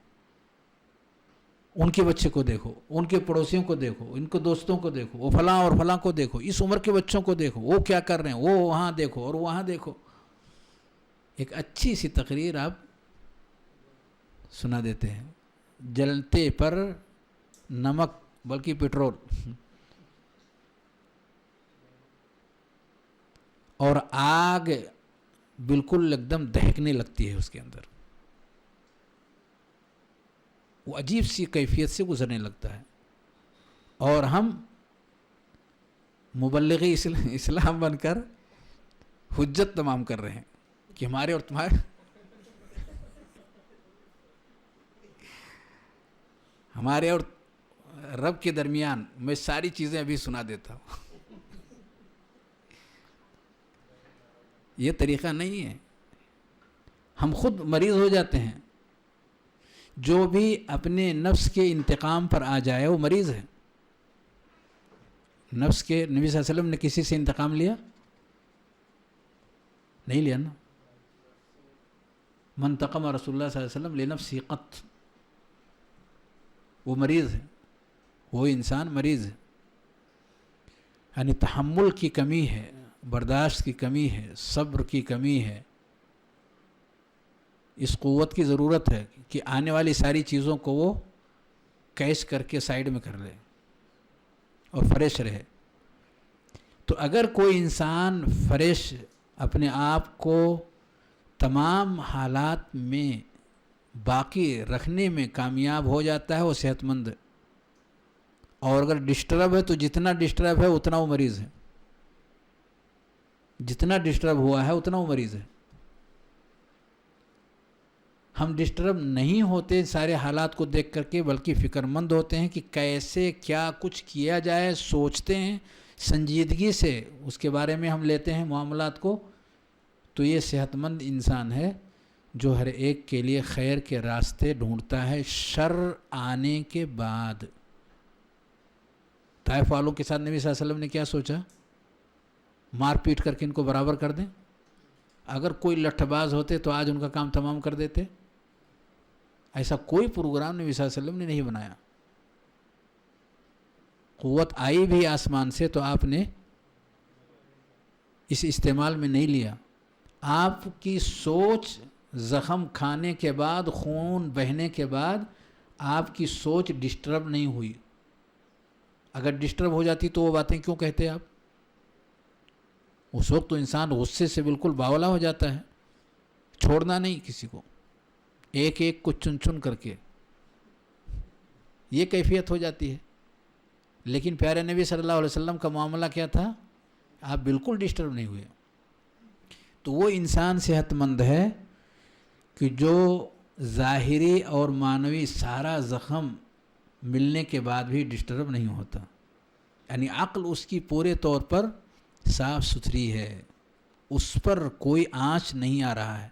ان کے بچے کو دیکھو، ان کے پڑوسیوں کو دیکھو، ان کو دوستوں کو دیکھو، وہ فلاں اور فلاں کو دیکھو، اس عمر کے بچوں کو دیکھو، وہ کیا کر رہے ہیں، وہ وہاں دیکھو اور وہاں دیکھو. ایک اچھی سی تقریر آپ سنا دیتے ہیں، جلتے پر نمک بلکہ پٹرول، اور آگ بالکل ایک دم دہکنے لگتی ہے اس کے اندر، وہ عجیب سی کیفیت سے گزرنے لگتا ہے. اور ہم مبلغ اسلام بن کر حجت تمام کر رہے ہیں کہ ہمارے اور تمہارے، ہمارے اور رب کے درمیان میں ساری چیزیں ابھی سنا دیتا ہوں. یہ طریقہ نہیں ہے. ہم خود مریض ہو جاتے ہیں. جو بھی اپنے نفس کے انتقام پر آ جائے وہ مریض ہے. نفس کے نبی صلی اللہ علیہ وسلم نے کسی سے انتقام لیا؟ نہیں لیا نا. من تقم رسول اللہ صلی اللہ علیہ وسلم لنفسہ قط. وہ مریض ہے، وہ انسان مریض ہے. یعنی تحمل کی کمی ہے، برداشت کی کمی ہے، صبر کی کمی ہے. اس قوت کی ضرورت ہے کہ آنے والی ساری چیزوں کو وہ کیش کر کے سائیڈ میں کر لے اور فریش رہے. تو اگر کوئی انسان فریش اپنے آپ کو تمام حالات میں باقی رکھنے میں کامیاب ہو جاتا ہے وہ صحت مند ہے. اور اگر ڈسٹرب ہے تو جتنا ڈسٹرب ہے اتنا وہ مریض ہے. جتنا ڈسٹرب ہوا ہے اتنا وہ مریض ہے. ہم ڈسٹرب نہیں ہوتے سارے حالات کو دیکھ کر کے، بلکہ فکر مند ہوتے ہیں کہ کیسے کیا کچھ کیا جائے. سوچتے ہیں سنجیدگی سے، اس کے بارے میں ہم لیتے ہیں معاملات کو. تو یہ صحت مند انسان ہے جو ہر ایک کے لیے خیر کے راستے ڈھونڈتا ہے شر آنے کے بعد. طائف والوں کے ساتھ نبی صلی اللہ علیہ وسلم نے کیا سوچا؟ مار پیٹ کر کے ان کو برابر کر دیں. اگر کوئی لٹھ باز ہوتے تو آج ان کا کام تمام کر دیتے. ایسا کوئی پروگرام نبی صلی اللہ علیہ وسلم نے نہیں بنایا. قوت آئی بھی آسمان سے تو آپ نے اس استعمال میں نہیں لیا. آپ کی سوچ زخم کھانے کے بعد، خون بہنے کے بعد آپ کی سوچ ڈسٹرب نہیں ہوئی. اگر ڈسٹرب ہو جاتی تو وہ باتیں کیوں کہتے آپ؟ اس وقت تو انسان غصے سے بالکل باولا ہو جاتا ہے، چھوڑنا نہیں کسی کو، ایک ایک کو چن چن کر کے یہ کیفیت ہو جاتی ہے. لیکن پیارے نبی صلی اللہ علیہ وسلم کا معاملہ کیا تھا؟ آپ بالکل ڈسٹرب نہیں ہوئے. تو وہ انسان صحت مند ہے کہ جو ظاہری اور معنوی سارا زخم ملنے کے بعد بھی ڈسٹرب نہیں ہوتا. یعنی عقل اس کی پورے طور پر صاف ستھری ہے، اس پر کوئی آنچ نہیں آ رہا ہے،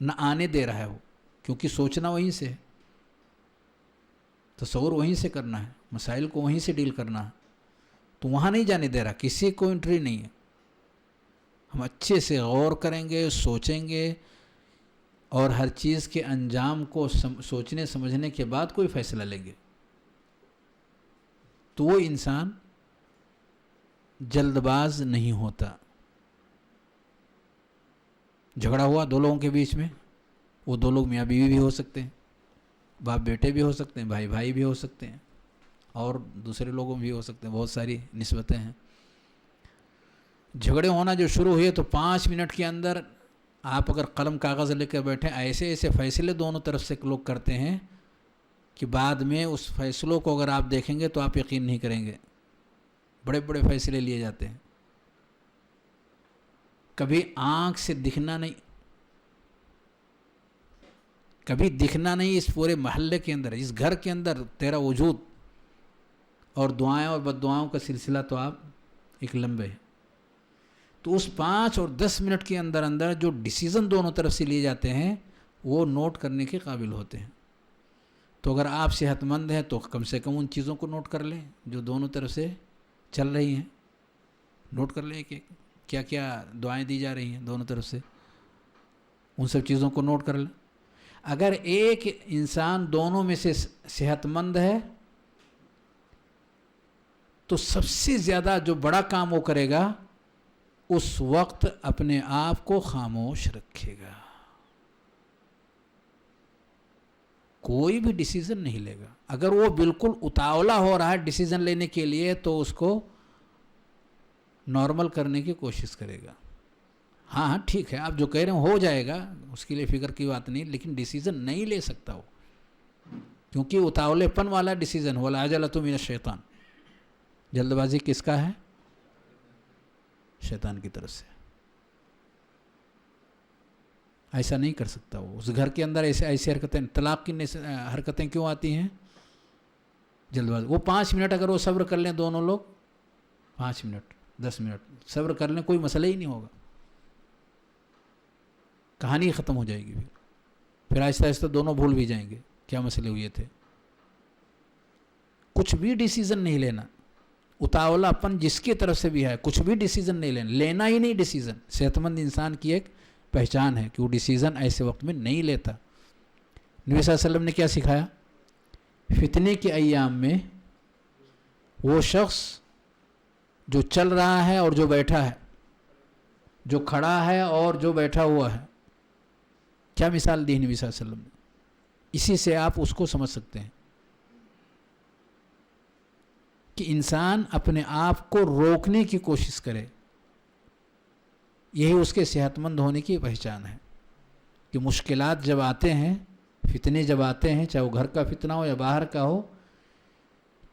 نہ آنے دے رہا ہے وہ، کیونکہ سوچنا وہیں سے ہے، تصور وہیں سے کرنا ہے، مسائل کو وہیں سے ڈیل کرنا ہے. تو وہاں نہیں جانے دے رہا، کسی کو انٹری نہیں ہے. ہم اچھے سے غور کریں گے، سوچیں گے اور ہر چیز کے انجام کو سوچنے سمجھنے کے بعد کوئی فیصلہ لیں گے. تو وہ انسان جلد باز نہیں ہوتا. جھگڑا ہوا دو لوگوں کے بیچ میں، وہ دو لوگ میاں بیوی بھی ہو سکتے ہیں، باپ بیٹے بھی ہو سکتے ہیں، بھائی بھائی بھی ہو سکتے ہیں، اور دوسرے لوگوں بھی ہو سکتے ہیں. بہت ساری نسبتیں ہیں. جھگڑے ہونا جو شروع ہوئے تو 5 منٹ کے اندر آپ اگر قلم کاغذ لے کر بیٹھیں، ایسے ایسے فیصلے دونوں طرف سے لوگ کرتے ہیں کہ بعد میں اس فیصلوں کو اگر آپ دیکھیں گے تو آپ یقین نہیں کریں گے. بڑے بڑے فیصلے لیے جاتے ہیں. کبھی آنکھ سے دکھنا نہیں، کبھی دکھنا نہیں اس پورے محلے کے اندر، اس گھر کے اندر تیرا وجود، اور دعائیں اور بد دعاؤں کا سلسلہ تو آپ ایک لمبے ہے. تو اس 5 اور 10 منٹ کے اندر اندر جو ڈیسیزن دونوں طرف سے لیے جاتے ہیں وہ نوٹ کرنے کے قابل ہوتے ہیں. تو اگر آپ صحت مند ہیں تو کم سے کم ان چیزوں کو نوٹ کر لیں جو دونوں طرف سے چل رہی ہیں. نوٹ کر لیں کہ کیا کیا دعائیں دی جا رہی ہیں دونوں طرف سے، ان سب چیزوں کو نوٹ کر لیں. اگر ایک انسان دونوں میں سے صحت مند ہے تو سب سے زیادہ جو بڑا کام وہ کرے گا اس وقت اپنے آپ کو خاموش رکھے گا، کوئی بھی ڈیسیزن نہیں لے گا. اگر وہ بالکل اتاولا ہو رہا ہے ڈیسیزن لینے کے لیے تو اس کو نارمل کرنے کی کوشش کرے گا. ہاں ٹھیک ہے آپ جو کہہ رہے ہیں ہو جائے گا، اس کے لیے فکر کی بات نہیں، لیکن ڈیسیزن نہیں لے سکتا وہ، کیونکہ اتاولے پن والا ڈیسیزن ہو. العجلۃ من الشیطان، جلد بازی کس کا ہے؟ شیطان کی طرف سے. ایسا نہیں کر سکتا وہ. اس گھر کے اندر ایسے حرکتیں، طلاق کی حرکتیں کیوں آتی ہیں؟ جلد باز وہ 5 منٹ اگر وہ صبر کر لیں دونوں لوگ، 5 منٹ 10 منٹ صبر کر لیں، کوئی مسئلہ ہی نہیں ہوگا، کہانی ختم ہو جائے گی، پھر آہستہ آہستہ دونوں بھول بھی جائیں گے کیا مسئلے ہوئے تھے۔ کچھ بھی ڈیسیزن نہیں لینا، اتاولا اپن جس کی طرف سے بھی ہے، کچھ بھی ڈیسیزن نہیں لینا ہی نہیں ڈیسیزن۔ صحت مند انسان کی ایک پہچان ہے کہ وہ ڈیسیزن ایسے وقت میں نہیں لیتا۔ نبی صلی اللہ علیہ وسلم نے کیا سکھایا؟ فتنے کے ایام میں وہ شخص جو چل رہا ہے اور جو بیٹھا ہے، جو کھڑا ہے اور جو بیٹھا ہوا ہے، کیا مثال دی نبی صلی اللہ علیہ وسلم نے؟ اسی سے آپ اس کو سمجھ سکتے ہیں کہ انسان اپنے آپ کو روکنے کی کوشش کرے، یہی اس کے صحت مند ہونے کی پہچان ہے۔ کہ مشکلات جب آتے ہیں، فتنے جب آتے ہیں، چاہے وہ گھر کا فتنہ ہو یا باہر کا ہو،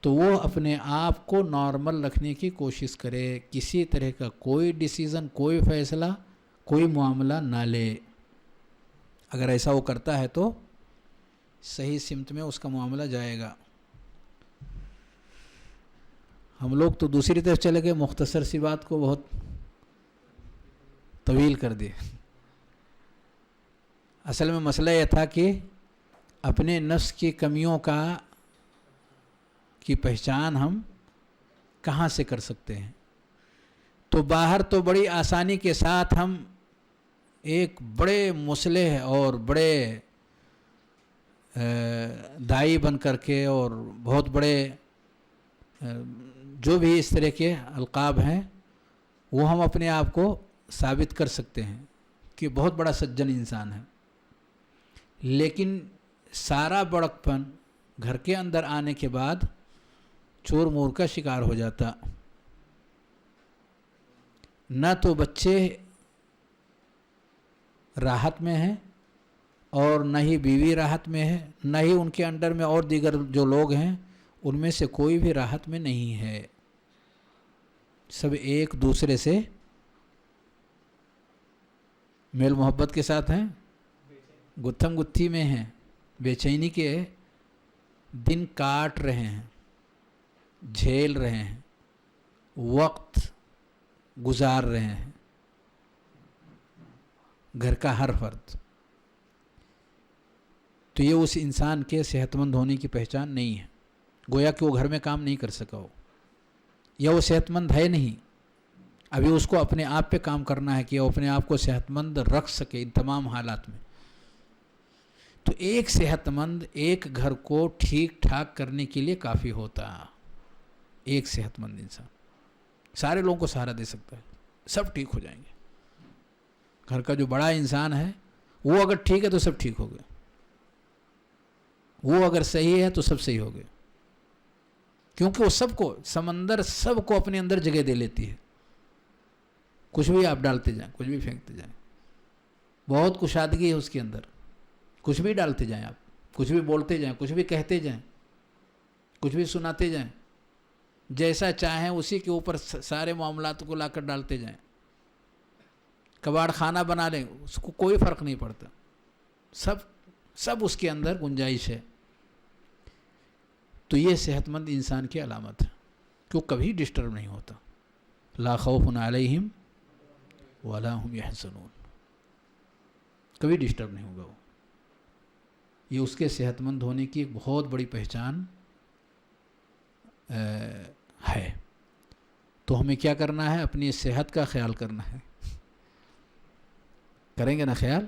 تو وہ اپنے آپ کو نارمل رکھنے کی کوشش کرے، کسی طرح کا کوئی ڈیسیزن، کوئی فیصلہ، کوئی معاملہ نہ لے۔ اگر ایسا وہ کرتا ہے تو صحیح سمت میں اس کا معاملہ جائے گا۔ ہم لوگ تو دوسری طرف چلے گئے، مختصر سی بات کو بہت طویل کر دیے۔ اصل میں مسئلہ یہ تھا کہ اپنے نفس کی کمیوں کی پہچان ہم کہاں سے کر سکتے ہیں؟ تو باہر تو بڑی آسانی کے ساتھ ہم ایک بڑے مصلح اور بڑے دائی بن کر کے اور بہت بڑے جو بھی اس طرح کے القاب ہیں، وہ ہم اپنے آپ کو ثابت کر سکتے ہیں کہ بہت بڑا سجن انسان ہے، لیکن سارا بڑکپن گھر کے اندر آنے کے بعد چور مور کا شکار ہو جاتا۔ نہ تو بچے راحت میں ہیں اور نہ ہی بیوی راحت میں ہے، نہ ہی ان کے انڈر میں اور دیگر جو لوگ ہیں ان میں سے کوئی بھی راحت میں نہیں ہے۔ سب ایک دوسرے سے میل محبت کے ساتھ ہیں، گتھم گتھی میں ہیں، بے چینی کے دن کاٹ رہے ہیں، جھیل رہے ہیں، وقت گزار رہے ہیں، گھر کا ہر فرد۔ تو یہ اس انسان کے صحت مند ہونے کی پہچان نہیں ہے، گویا کہ وہ گھر میں کام نہیں کر سکا ہو، یا وہ صحت مند ہے نہیں، ابھی اس کو اپنے آپ پہ کام کرنا ہے کہ وہ اپنے آپ کو صحت مند رکھ سکے ان تمام حالات میں۔ تو ایک صحت مند ایک گھر کو ٹھیک ٹھاک کرنے کے لیے کافی ہوتا ہے۔ ایک صحت مند انسان سارے لوگوں کو سہارا دے سکتا ہے، سب ٹھیک ہو جائیں گے۔ گھر کا جو بڑا انسان ہے وہ اگر ٹھیک ہے تو سب ٹھیک ہو گئے، وہ اگر صحیح ہے تو سب صحیح ہو گئے، کیونکہ وہ سب کو، سمندر سب کو اپنے اندر جگہ دے لیتی ہے۔ کچھ بھی آپ ڈالتے جائیں، کچھ بھی پھینکتے جائیں، بہت کشادگی ہے اس کے اندر، کچھ بھی ڈالتے جائیں آپ، کچھ بھی بولتے جائیں، کچھ بھی کہتے جائیں، کچھ بھی سناتے جائیں، جیسا چاہیں اسی کے اوپر سارے معاملات کو لا کر ڈالتے جائیں، کباڑ خانہ بنا لیں، اس کو کوئی فرق نہیں پڑتا، سب اس کے اندر گنجائش ہے۔ تو یہ صحت مند انسان کی علامت ہے کہ وہ کبھی ڈسٹرب نہیں ہوتا۔ لا خوف علیہم ولا هم يحزنون، کبھی ڈسٹرب نہیں ہوگا وہ۔ یہ اس کے صحت مند ہونے کی ایک بہت بڑی پہچان ہے۔ تو ہمیں کیا کرنا ہے؟ اپنی صحت کا خیال کرنا ہے۔ کریں گے نا خیال؟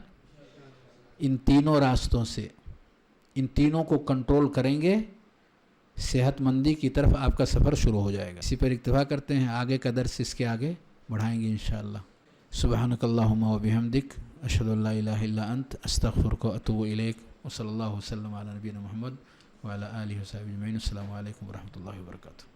ان تینوں راستوں سے، ان تینوں کو کنٹرول کریں گے، صحت مندی کی طرف آپ کا سفر شروع ہو جائے گا۔ اسی پر اکتفا کرتے ہیں، آگے کا درس اس کے آگے بڑھائیں گے انشاءاللہ۔ سبحانک اللہم و بحمدک، اشہد ان لا الہ الا انت، استغفرک و اتوب الیک، وصلی اللہ وسلم علی نبینا محمد وعلی آلہ وصحبہ اجمعین۔ السلام علیکم ورحمۃ اللہ وبرکاتہ۔